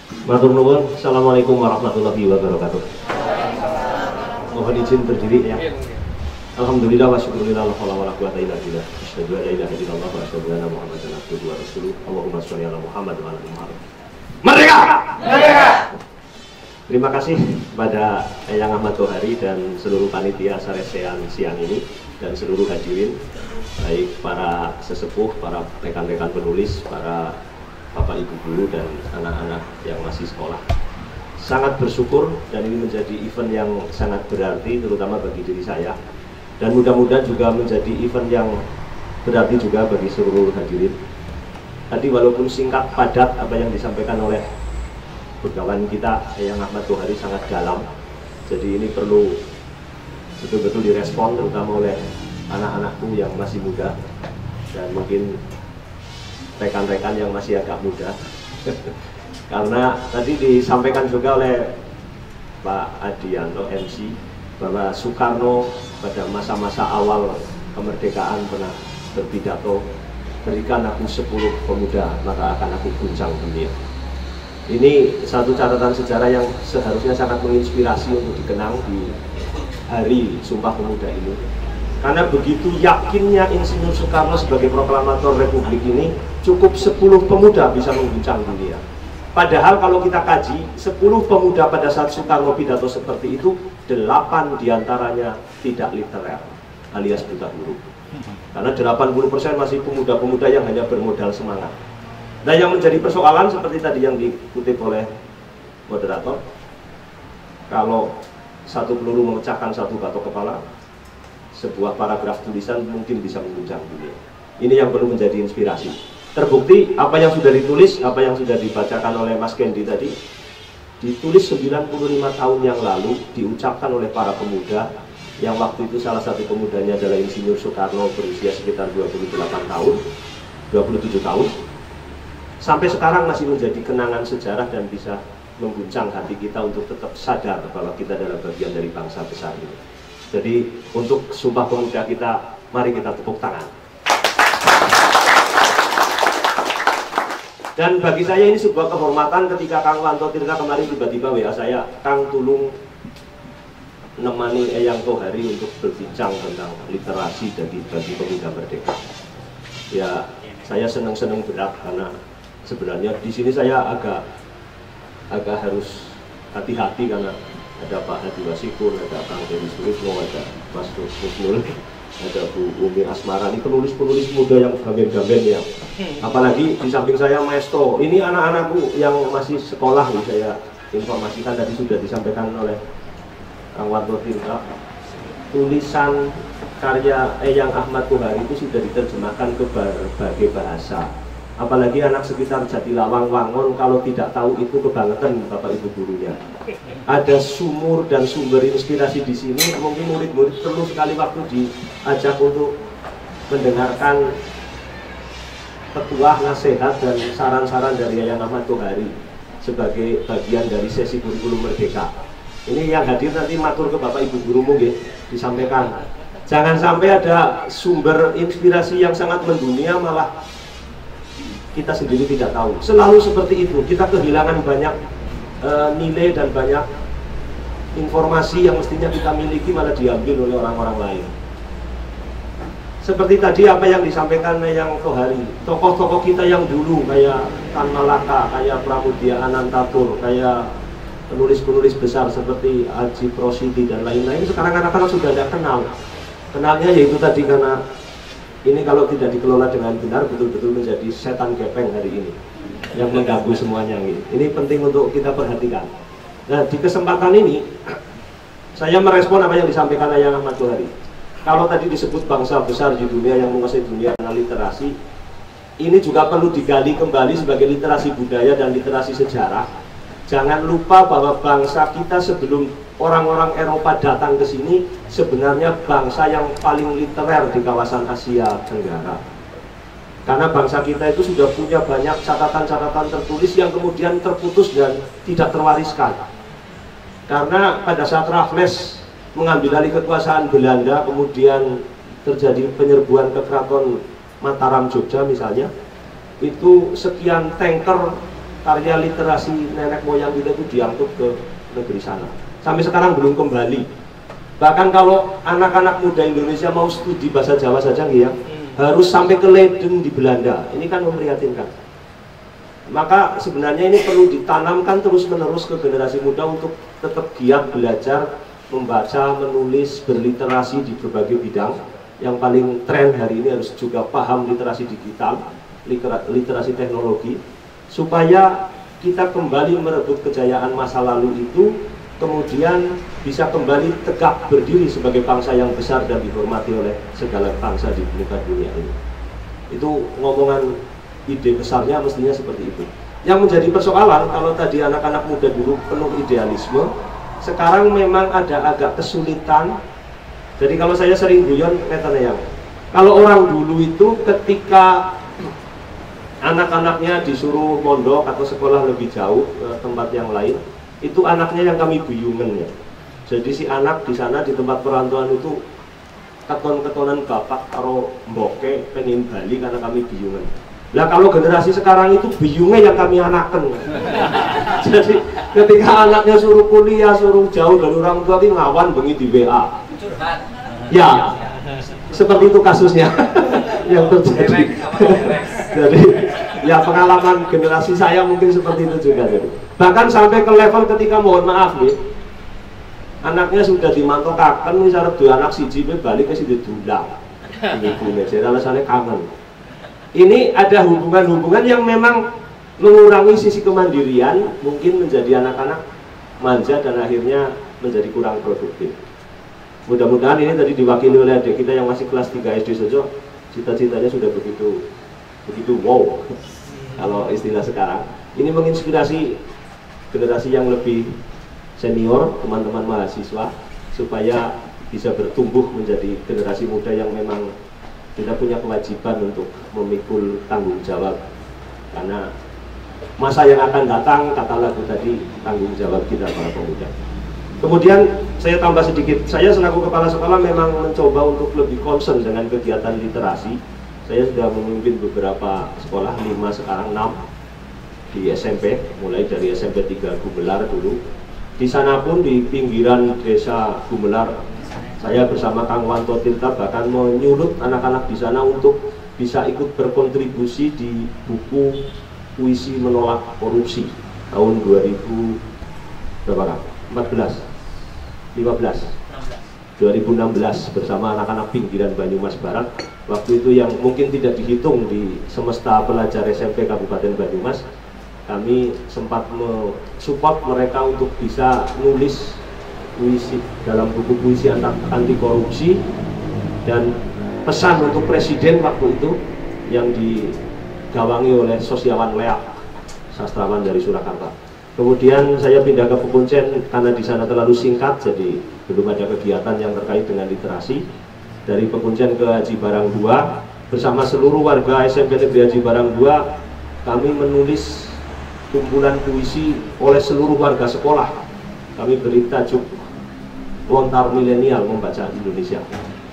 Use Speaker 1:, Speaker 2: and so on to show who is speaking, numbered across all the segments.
Speaker 1: Matur nuwun. Assalamualaikum warahmatullahi wabarakatuh. Mohon izin berdiri ya. Alhamdulillah wa syukurillah wa la quwwata illa billah. Asyhadu an la ilaha illallah wa asyhadu anna Muhammadan abduhu wa rasuluh. Allahumma shalli ala Muhammad wa ala ali Muhammad. Merdeka! Merdeka! Terima kasih kepada Eyang Ahmad Tohari dan seluruh panitia Saresean siang ini dan seluruh hadirin, baik para sesepuh, para rekan-rekan penulis, para bapak ibu guru dan anak-anak yang masih sekolah. Sangat bersyukur dan ini menjadi event yang sangat berarti terutama bagi diri saya. Dan mudah-mudahan juga menjadi event yang berarti juga bagi seluruh hadirin. Tadi walaupun singkat padat apa yang disampaikan oleh begawan kita Eyang Ahmad Tohari sangat dalam. Jadi ini perlu betul-betul direspon terutama oleh anak-anakku yang masih muda dan mungkin rekan-rekan yang masih agak muda. Karena tadi disampaikan juga oleh Pak Adianto MC bahwa Soekarno pada masa-masa awal kemerdekaan pernah berpidato, berikan aku 10 pemuda maka akan aku guncang dunia. Ini satu catatan sejarah yang seharusnya sangat menginspirasi untuk dikenang di hari Sumpah Pemuda ini. Karena begitu yakinnya Insinyur Soekarno sebagai proklamator Republik ini, cukup 10 pemuda bisa mengguncang dunia. Padahal kalau kita kaji, 10 pemuda pada saat Soekarno pidato seperti itu, 8 diantaranya tidak literer, alias buta huruf. Karena 80% masih pemuda-pemuda yang hanya bermodal semangat. Nah yang menjadi persoalan seperti tadi yang dikutip oleh moderator, kalau satu peluru memecahkan satu batok kepala, sebuah paragraf tulisan mungkin bisa mengguncang dunia. Ini yang perlu menjadi inspirasi. Terbukti apa yang sudah ditulis, apa yang sudah dibacakan oleh Mas Kendi tadi, ditulis 95 tahun yang lalu, diucapkan oleh para pemuda, yang waktu itu salah satu pemudanya adalah Insinyur Soekarno berusia sekitar 27 tahun. Sampai sekarang masih menjadi kenangan sejarah dan bisa mengguncang hati kita untuk tetap sadar bahwa kita adalah bagian dari bangsa besar ini. Jadi untuk Sumpah Pemuda kita, mari kita tepuk tangan. Dan bagi saya ini sebuah kehormatan ketika Kang Wanto Tirta kemarin tiba-tiba WA saya, Kang tolong nemani Eyang Tohari untuk berbincang tentang literasi bagi pemuda merdeka. Ya, saya senang-senang berat karena sebenarnya di sini saya agak harus hati-hati karena ada Pak Hadi Wasikun, ada Kang Dewi Suritno, ada Mas Rusnul, ada Bu Umi Asmara, ini penulis-penulis muda yang gaben-gaben ya. Apalagi di samping saya Maestro, ini anak-anakku yang masih sekolah nih, saya informasikan tadi sudah disampaikan oleh Kang Wanto Tirta. Tulisan karya Eyang Ahmad Tohari itu sudah diterjemahkan ke berbagai bahasa. Apalagi anak sekitar Jatilawang, Wangon, kalau tidak tahu itu kebangetan Bapak Ibu gurunya. Ada sumur dan sumber inspirasi di sini. Mungkin murid-murid perlu sekali waktu diajak untuk mendengarkan petuah, nasihat dan saran-saran dari Eyang Ahmad Tohari sebagai bagian dari sesi kurikulum merdeka. Ini yang hadir nanti matur ke Bapak Ibu guru mungkin disampaikan. Jangan sampai ada sumber inspirasi yang sangat mendunia malah kita sendiri tidak tahu. Selalu seperti itu, kita kehilangan banyak nilai dan banyak informasi yang mestinya kita miliki malah diambil oleh orang-orang lain. Seperti tadi apa yang disampaikan Eyang Tohari, tokoh-tokoh kita yang dulu kayak Tan Malaka, kayak Pramudia Anantatur, kayak penulis-penulis besar seperti Haji Prosidi dan lain-lain, sekarang anak-anak sudah tidak kenal. Kenalnya yaitu tadi karena ini kalau tidak dikelola dengan benar betul-betul menjadi setan gepeng hari ini yang mengganggu semuanya gitu. Ini penting untuk kita perhatikan. Nah di kesempatan ini saya merespon apa yang disampaikan Eyang Ahmad Tohari. Kalau tadi disebut bangsa besar di dunia yang menguasai dunia karena literasi, ini juga perlu digali kembali sebagai literasi budaya dan literasi sejarah. Jangan lupa bahwa bangsa kita sebelum orang-orang Eropa datang ke sini sebenarnya bangsa yang paling literer di kawasan Asia Tenggara. Karena bangsa kita itu sudah punya banyak catatan-catatan tertulis yang kemudian terputus dan tidak terwariskan. Karena pada saat Raffles mengambil alih kekuasaan Belanda, kemudian terjadi penyerbuan ke Keraton Mataram Jogja misalnya, itu sekian tanker karya literasi nenek moyang kita itu diangkut ke negeri sana. Sampai sekarang belum kembali. Bahkan kalau anak-anak muda Indonesia mau studi bahasa Jawa saja ya, harus sampai ke Leiden di Belanda. Ini kan memprihatinkan. Maka sebenarnya ini perlu ditanamkan terus-menerus ke generasi muda untuk tetap giat belajar, membaca, menulis, berliterasi di berbagai bidang. Yang paling tren hari ini harus juga paham literasi digital, literasi teknologi, supaya kita kembali merebut kejayaan masa lalu itu, kemudian bisa kembali tegak berdiri sebagai bangsa yang besar dan dihormati oleh segala bangsa di muka dunia ini. Itu ngomongan ide besarnya mestinya seperti itu. Yang menjadi persoalan, kalau tadi anak-anak muda dulu penuh idealisme, sekarang memang ada agak kesulitan. Jadi kalau saya sering guyon katanya, kalau orang dulu itu ketika anak-anaknya disuruh mondok atau sekolah lebih jauh ke tempat yang lain, itu anaknya yang kami buyungen ya. Jadi si anak di sana di tempat perantauan itu keton-ketonan bapak karo mboke pengen bali karena kami buyungen. Lah kalau generasi sekarang itu biyungnya yang kami anaken. Jadi ketika anaknya suruh kuliah, suruh jauh dari orang tua, ini ngawan bengi di WA. Ya, seperti itu kasusnya yang terjadi. Jadi ya pengalaman generasi saya mungkin seperti itu juga. Jadi bahkan sampai ke level ketika mohon maaf nih, anaknya sudah dimantokaken misalnya dua anak siji balik ke situ dulang. Ibunya jadi alasannya kangen. Ini ada hubungan-hubungan yang memang mengurangi sisi kemandirian, mungkin menjadi anak-anak manja dan akhirnya menjadi kurang produktif. Mudah-mudahan ini tadi diwakili oleh adik kita yang masih kelas 3 SD saja, cita-citanya sudah begitu wow kalau istilah sekarang. Ini menginspirasi generasi yang lebih senior, teman-teman mahasiswa, supaya bisa bertumbuh menjadi generasi muda yang memang kita punya kewajiban untuk memikul tanggung jawab, karena masa yang akan datang, kata lagu tadi, tanggung jawab kita para pemuda. Kemudian saya tambah sedikit, saya selaku kepala sekolah memang mencoba untuk lebih concern dengan kegiatan literasi. Saya sudah memimpin beberapa sekolah, 5 sekarang 6 di SMP, mulai dari SMP 3 Gumelar dulu. Di sana pun di pinggiran desa Gumelar, saya bersama Kang Wanto Tirta bahkan menyulut anak-anak di sana untuk bisa ikut berkontribusi di buku puisi menolak korupsi tahun 2000 berapa kan? 2016 bersama anak-anak pinggiran Banyumas Barat. Waktu itu yang mungkin tidak dihitung di semesta pelajar SMP Kabupaten Banyumas, kami sempat mensupport mereka untuk bisa nulis puisi dalam buku puisi anti korupsi dan pesan untuk presiden waktu itu yang digawangi oleh Sosiawan Leak, sastrawan dari Surakarta. Kemudian saya pindah ke Pekuncen karena di sana terlalu singkat, jadi belum ada kegiatan yang terkait dengan literasi. Dari Pekuncen ke Haji Barang 2 bersama seluruh warga SMP Negeri Haji Barang 2, kami menulis kumpulan puisi oleh seluruh warga sekolah. Kami beri tajuk Lontar Milenial Membaca Indonesia.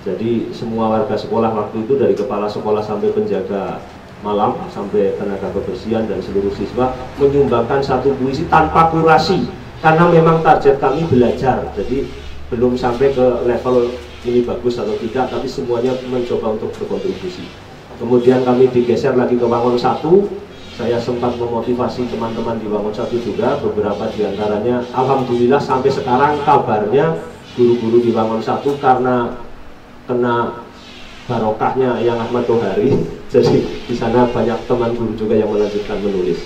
Speaker 1: Jadi semua warga sekolah waktu itu dari kepala sekolah sampai penjaga malam sampai tenaga kebersihan dan seluruh siswa menyumbangkan satu puisi tanpa kurasi, karena memang target kami belajar, jadi belum sampai ke level ini bagus atau tidak, tapi semuanya mencoba untuk berkontribusi. Kemudian kami digeser lagi ke Wangon 1. Saya sempat memotivasi teman-teman di Wangon 1 juga, beberapa diantaranya alhamdulillah sampai sekarang kabarnya guru-guru di Wangon 1 karena kena barokahnya yang Ahmad Tohari, jadi di sana banyak teman guru juga yang melanjutkan menulis.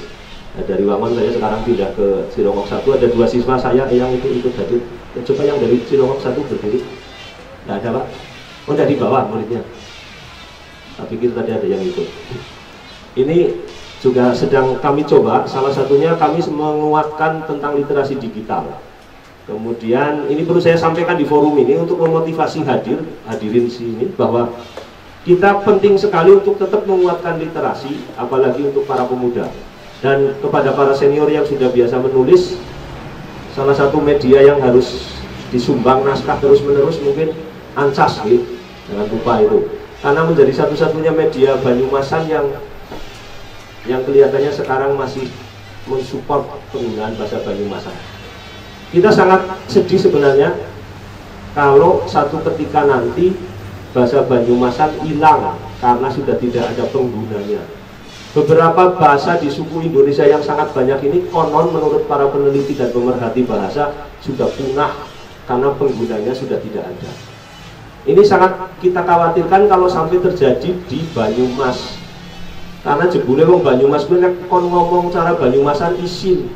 Speaker 1: Nah, dari Wangon saya sekarang pindah ke Cilongok 1, ada 2 siswa saya yang itu ikut hadir. Coba yang dari Cilongok 1 berdiri. Tidak ada Pak? Oh, tidak di bawah muridnya. Tapi kita tadi ada yang ikut. Ini juga sedang kami coba, salah satunya kami menguatkan tentang literasi digital. Kemudian ini perlu saya sampaikan di forum ini untuk memotivasi hadirin sini bahwa kita penting sekali untuk tetap menguatkan literasi, apalagi untuk para pemuda. Dan kepada para senior yang sudah biasa menulis, salah satu media yang harus disumbang naskah terus-menerus mungkin Ancas, gitu. Jangan lupa itu, karena menjadi satu-satunya media Banyumasan yang kelihatannya sekarang masih mensupport penggunaan bahasa Banyumasan. Kita sangat sedih sebenarnya kalau satu ketika nanti bahasa Banyumasan hilang karena sudah tidak ada penggunanya. Beberapa bahasa di suku Indonesia yang sangat banyak ini konon menurut para peneliti dan pemerhati bahasa sudah punah karena penggunanya sudah tidak ada. Ini sangat kita khawatirkan kalau sampai terjadi di Banyumas. Karena jebule wong Banyumas kuwi nek kon ngomong cara Banyumasan isin.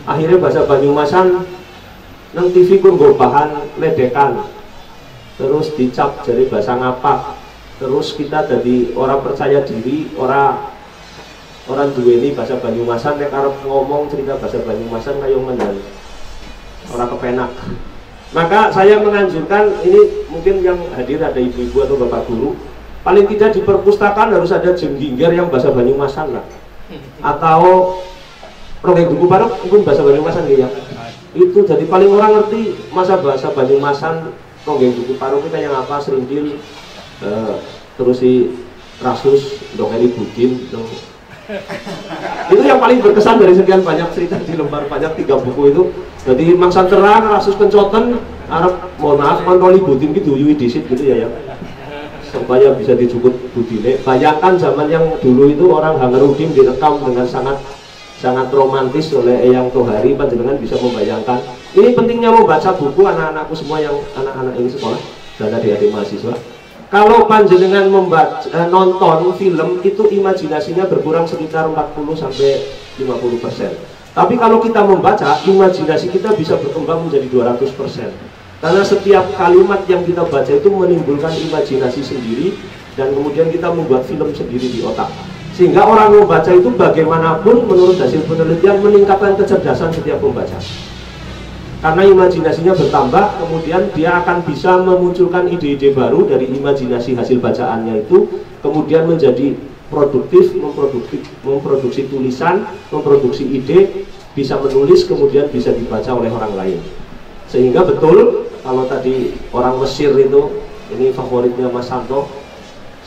Speaker 1: Akhirnya bahasa Banyumasan nang TV ku nggo bahan ledekan. Terus dicap jadi bahasa ngapak. Terus kita jadi orang percaya diri, orang duweni bahasa Banyumasan nek arep ngomong cerita bahasa Banyumasan kaya menan. Ora kepenak. Maka saya menganjurkan, ini mungkin yang hadir ada ibu-ibu atau bapak guru, paling tidak di perpustakaan harus ada jenggingger yang bahasa Banyumasan lah. Atau rongeng buku parok mungkin bahasa Banyumasan ya. Itu jadi paling orang ngerti masa bahasa Banyumasan, rongeng buku parok kita yang apa, serindil, terus si Rasus, dongeli Budin, itu yang paling berkesan dari sekian banyak cerita di lembar banyak 3 buku itu. Jadi mangsan terang, Rasus kencoten, Arab mohon maaf kontroli Budin gitu, yui disit gitu ya, supaya bisa dijukut Budine. Bayangkan zaman yang dulu itu orang Hangerudin direkam dengan sangat romantis oleh Eyang Tohari. Panjenengan bisa membayangkan. Ini pentingnya membaca buku anak-anakku semua yang anak-anak ini sekolah dan adik-adik mahasiswa. Kalau panjenengan nonton film itu imajinasinya berkurang sekitar 40-50%. Tapi kalau kita membaca, imajinasi kita bisa berkembang menjadi 200%. Karena setiap kalimat yang kita baca itu menimbulkan imajinasi sendiri dan kemudian kita membuat film sendiri di otak. Sehingga orang membaca itu bagaimanapun menurut hasil penelitian meningkatkan kecerdasan setiap pembaca. Karena imajinasinya bertambah, kemudian dia akan bisa memunculkan ide-ide baru dari imajinasi hasil bacaannya itu, kemudian menjadi produktif, memproduksi tulisan, memproduksi ide, bisa menulis, kemudian bisa dibaca oleh orang lain. Sehingga betul, kalau tadi orang Mesir itu, ini favoritnya Mas Santo,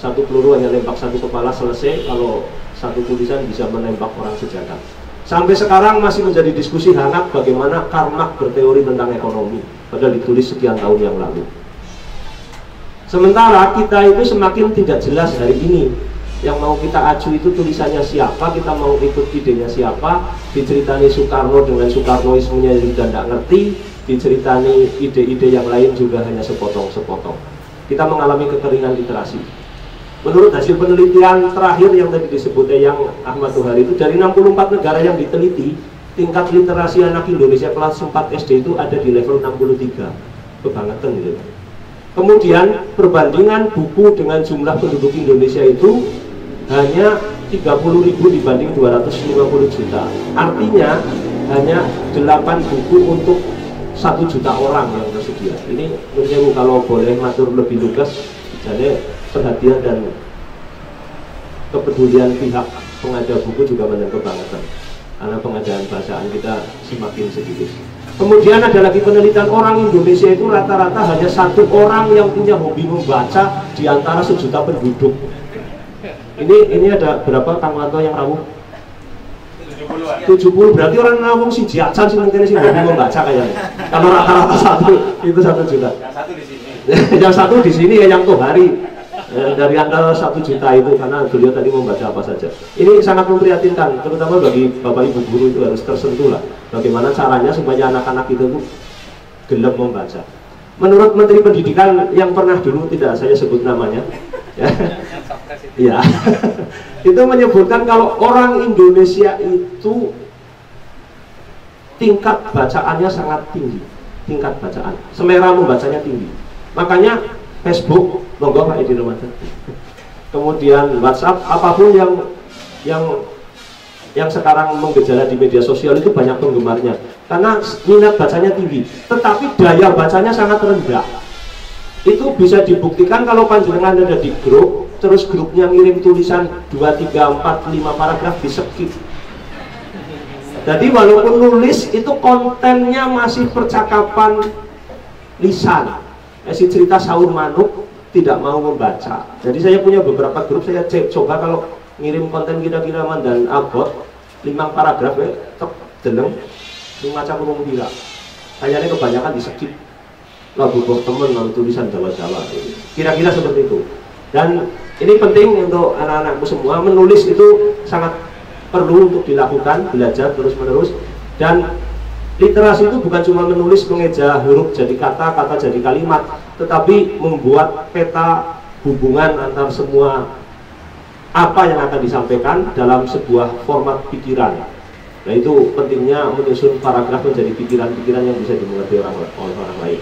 Speaker 1: satu peluru hanya nembak satu kepala selesai, kalau satu tulisan bisa menembak orang sejagat. Sampai sekarang masih menjadi diskusi hangat bagaimana Karmak berteori tentang ekonomi, padahal ditulis sekian tahun yang lalu. Sementara kita itu semakin tidak jelas hari ini. Yang mau kita acu itu tulisannya siapa, kita mau ikut idenya siapa. Diceritani Soekarno dengan Soekarnoismenya yang sudah tidak ngerti, diceritani ide-ide yang lain juga hanya sepotong-sepotong. Kita mengalami kekeringan literasi. Menurut hasil penelitian terakhir yang tadi disebut yang Ahmad Tohari itu, dari 64 negara yang diteliti, tingkat literasi anak Indonesia kelas 4 SD itu ada di level 63. Kebangetan gitu. Kemudian perbandingan buku dengan jumlah penduduk Indonesia itu hanya 30.000 dibanding 250 juta. Artinya hanya 8 buku untuk 1 juta orang yang tersedia. Ini menurut kalau boleh matur lebih lugas, jadi perhatian dan kepedulian pihak pengajar buku juga menyentuh kebangetan, karena pengadaan bacaan kita semakin sedikit. Kemudian ada lagi penelitian orang Indonesia itu rata-rata hanya 1 orang yang punya hobi membaca di antara 1 juta penduduk. Ini ada berapa Kang Wanto yang rawuh? 70, berarti orang ngomong si Jiacan sih mungkin sih hobi membaca kayaknya. Kalau rata-rata 1 itu 1 juta. Yang 1 di sini. Yang 1 di sini ya yang Tohari. Dari antara 1 juta itu, karena beliau tadi membaca apa saja. Ini sangat memprihatinkan, terutama bagi bapak ibu guru itu harus tersentuh lah. Bagaimana caranya supaya anak-anak itu gelap membaca. Menurut Menteri Pendidikan yang pernah dulu tidak saya sebut namanya, ya, itu menyebutkan kalau orang Indonesia itu tingkat bacaannya sangat tinggi, tingkat bacaan, selera membacanya tinggi. Makanya Facebook, monggo Pak Edi Ramadan. Kemudian WhatsApp, apapun yang sekarang menggejala di media sosial itu banyak penggemarnya. Karena minat bacanya tinggi, tetapi daya bacanya sangat rendah. Itu bisa dibuktikan kalau panjenengan ada di grup, terus grupnya ngirim tulisan 2, 3, 4, 5 paragraf di skip. Jadi walaupun nulis itu kontennya masih percakapan lisan. Si cerita sahur manuk tidak mau membaca. Jadi saya punya beberapa grup, saya coba kalau ngirim konten kira-kira dan abot 5 paragraf ya, tetap deleng, macam ngomong bila. Kayaknya kebanyakan disekip lagu buat temen lalu tulisan Jawa-Jawa. Kira-kira seperti itu. Dan ini penting untuk anak-anakku semua, menulis itu sangat perlu untuk dilakukan, belajar terus-menerus. Dan literasi itu bukan cuma menulis, mengeja huruf jadi kata, kata jadi kalimat, tetapi membuat peta hubungan antar semua apa yang akan disampaikan dalam sebuah format pikiran. Nah, itu pentingnya menyusun paragraf menjadi pikiran-pikiran yang bisa dimengerti oleh orang lain.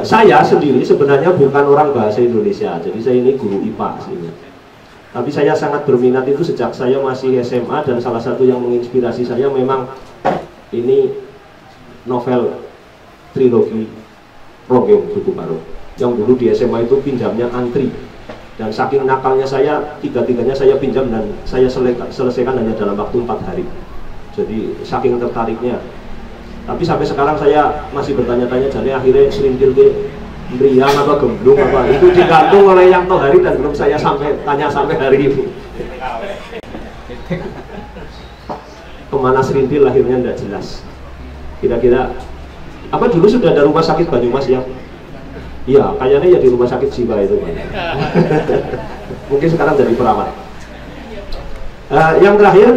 Speaker 1: Saya sendiri sebenarnya bukan orang bahasa Indonesia, jadi saya ini guru IPA aslinya. Tapi saya sangat berminat itu sejak saya masih SMA, dan salah satu yang menginspirasi saya memang ini novel trilogi Ronggeng Suku Barong yang dulu di SMA itu pinjamnya antri, dan saking nakalnya saya, tiga-tiganya saya pinjam dan saya selesaikan hanya dalam waktu 4 hari. Jadi saking tertariknya. Tapi sampai sekarang saya masih bertanya-tanya, jadi akhirnya serintil ke meriang apa gemblung apa itu digantung oleh yang Tohari, dan belum saya tanya sampai hari ini. Kemana serintil lahirnya tidak jelas. Kira-kira apa dulu sudah ada rumah sakit Banyumas ya? Iya, kayaknya ya di rumah sakit jiwa itu. Mungkin sekarang jadi perawat. Yang terakhir,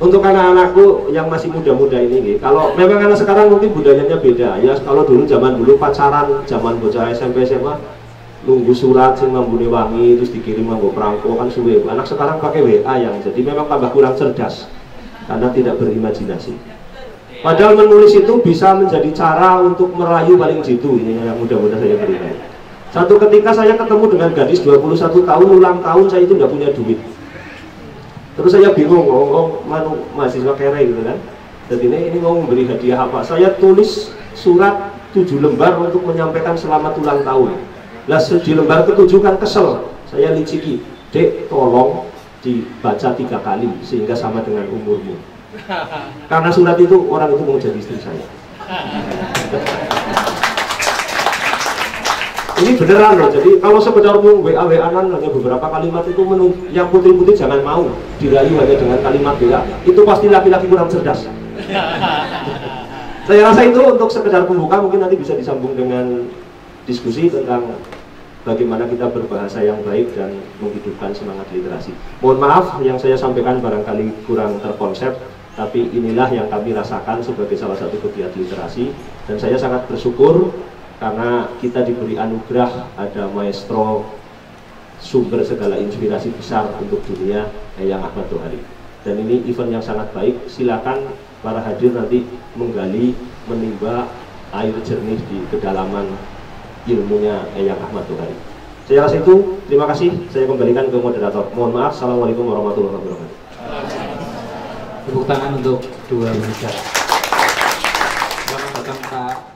Speaker 1: untuk anak-anakku yang masih muda-muda ini, kalau memang anak sekarang mungkin budayanya beda ya. Kalau dulu zaman dulu pacaran, zaman bocah SMP SMA nunggu surat sing mambune wangi terus dikirim nganggo perangko kan suwe. Anak sekarang pakai WA, yang jadi memang tambah kurang cerdas karena tidak berimajinasi. Padahal menulis itu bisa menjadi cara untuk merayu paling jitu. Ini yang mudah-mudahan saya berikan. Satu ketika saya ketemu dengan gadis 21 tahun ulang tahun, saya itu tidak punya duit. Terus saya bingung, manu mahasiswa kere gitu kan. Jadi ini mau memberi hadiah apa? Saya tulis surat 7 lembar untuk menyampaikan selamat ulang tahun. Lah di lembar ke-7 kan kesel. Saya liciki, "Dek, tolong dibaca 3 kali sehingga sama dengan umurmu." Karena surat itu orang itu mau jadi istri saya. Ini beneran loh. Jadi kalau sekedar WA-WA-an hanya beberapa kalimat itu yang putih-putih jangan mau dirayu hanya dengan kalimat WA. Itu pasti laki-laki kurang cerdas. Saya rasa itu untuk sekedar pembuka, mungkin nanti bisa disambung dengan diskusi tentang bagaimana kita berbahasa yang baik dan menghidupkan semangat literasi. Mohon maaf yang saya sampaikan barangkali kurang terkonsep, tapi inilah yang kami rasakan sebagai salah satu pegiat literasi, dan saya sangat bersyukur karena kita diberi anugerah ada maestro sumber segala inspirasi besar untuk dunia, Eyang Ahmad Tohari. Dan ini event yang sangat baik. Silakan para hadir nanti menggali, menimba air jernih di kedalaman ilmunya Eyang Ahmad Tohari. Saya rasa itu. Terima kasih. Saya kembalikan ke moderator. Mohon maaf. Assalamualaikum warahmatullahi wabarakatuh.
Speaker 2: Tepuk tangan untuk dua pembicara. Selamat datang Pak